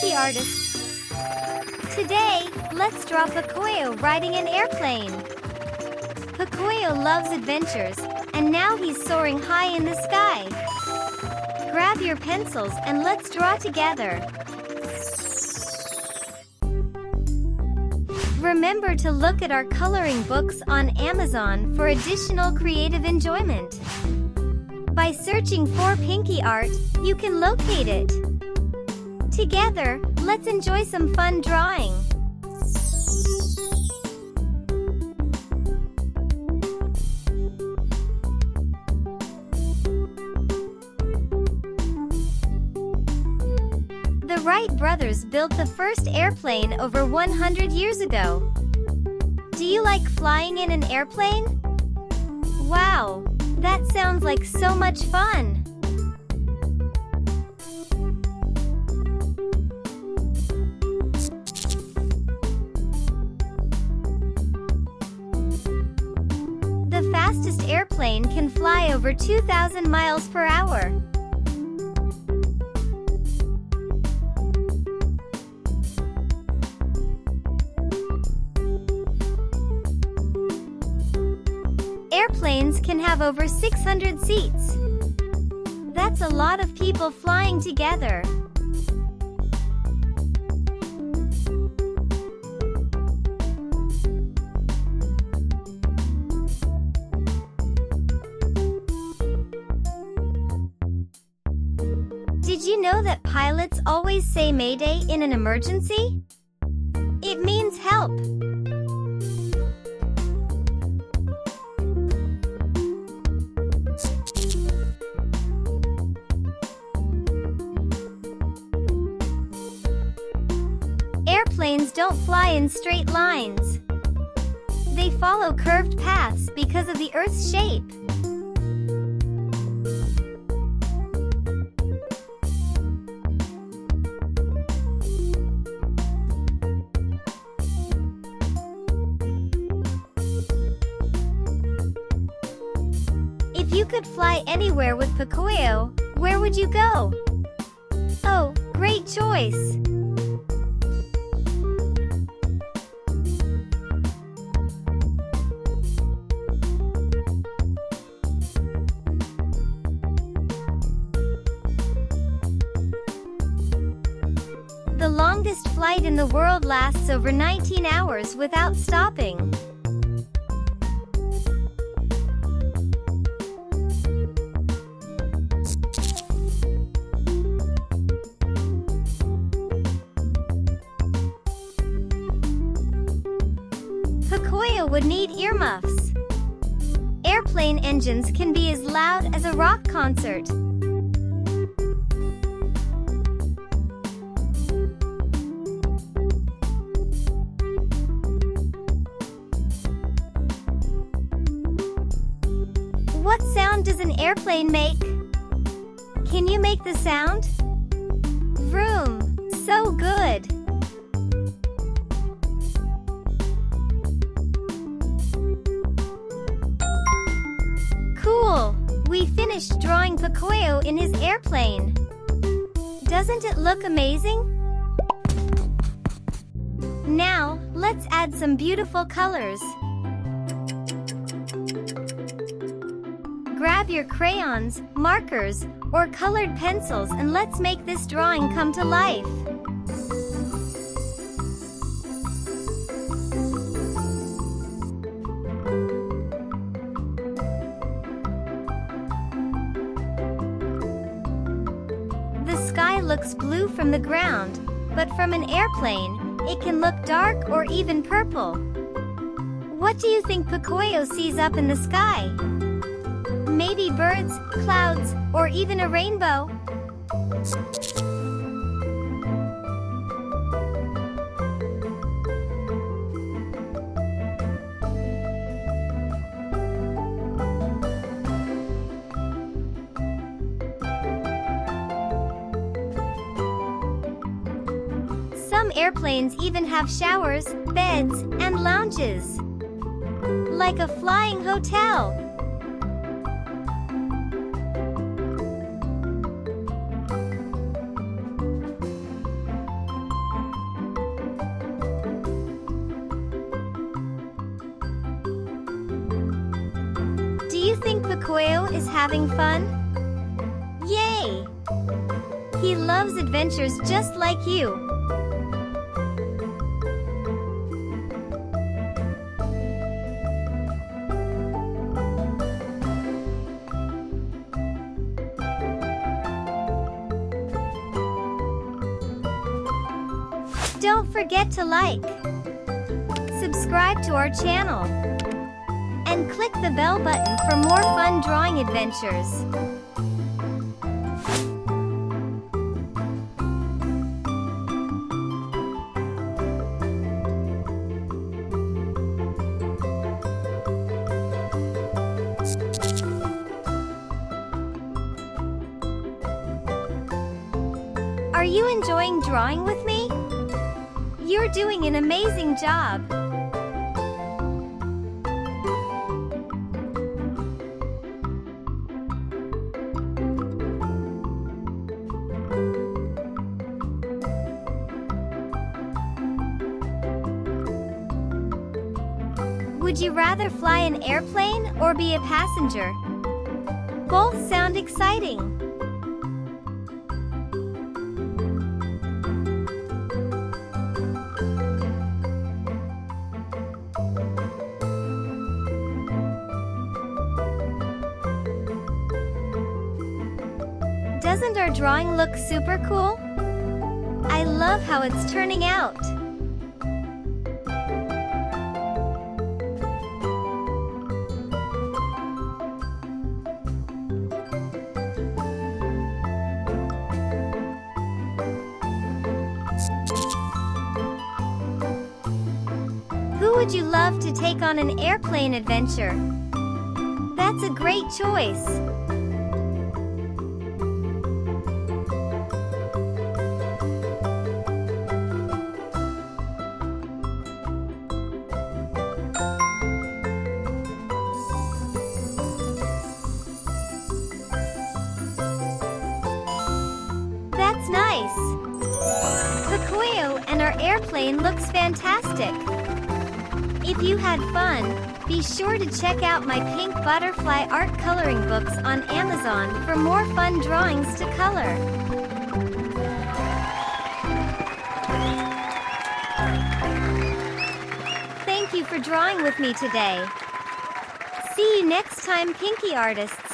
Pinky artists. Today, let's draw Pocoyo riding an airplane. Pocoyo loves adventures, and now he's soaring high in the sky. Grab your pencils and let's draw together. Remember to look at our coloring books on Amazon for additional creative enjoyment. By searching for Pinky art, you can locate it. Together, let's enjoy some fun drawing. The Wright brothers built the first airplane over 100 years ago. Do you like flying in an airplane? Wow, that sounds like so much fun! The fastest airplane can fly over 2,000 miles per hour. Airplanes can have over 600 seats. That's a lot of people flying together. Did you know that pilots always say Mayday in an emergency? It means help. Airplanes don't fly in straight lines. They follow curved paths because of the Earth's shape. If you could fly anywhere with Pocoyo, where would you go? Oh, great choice! The longest flight in the world lasts over 19 hours without stopping. Pocoyo would need earmuffs. Airplane engines can be as loud as a rock concert. What sound does an airplane make? Can you make the sound? Vroom! So good! Cool! We finished drawing Pocoyo in his airplane. Doesn't it look amazing? Now, let's add some beautiful colors. Grab your crayons, markers, or colored pencils and let's make this drawing come to life. The sky looks blue from the ground, but from an airplane, it can look dark or even purple. What do you think Pocoyo sees up in the sky? Maybe birds, clouds, or even a rainbow? Some airplanes even have showers, beds, and lounges. Like a flying hotel. Pocoyo is having fun? Yay! He loves adventures just like you. Don't forget to like, subscribe to our channel, and click the bell button for more fun drawing adventures. Are you enjoying drawing with me? You're doing an amazing job. Would you rather fly an airplane or be a passenger? Both sound exciting. Doesn't our drawing look super cool? I love how it's turning out. Who would you love to take on an airplane adventure? That's a great choice. That's nice. Pocoyo and our airplane looks fantastic. If you had fun, be sure to check out my pink butterfly art coloring books on Amazon for more fun drawings to color. Thank you for drawing with me today. See you next time, Pinky Artists.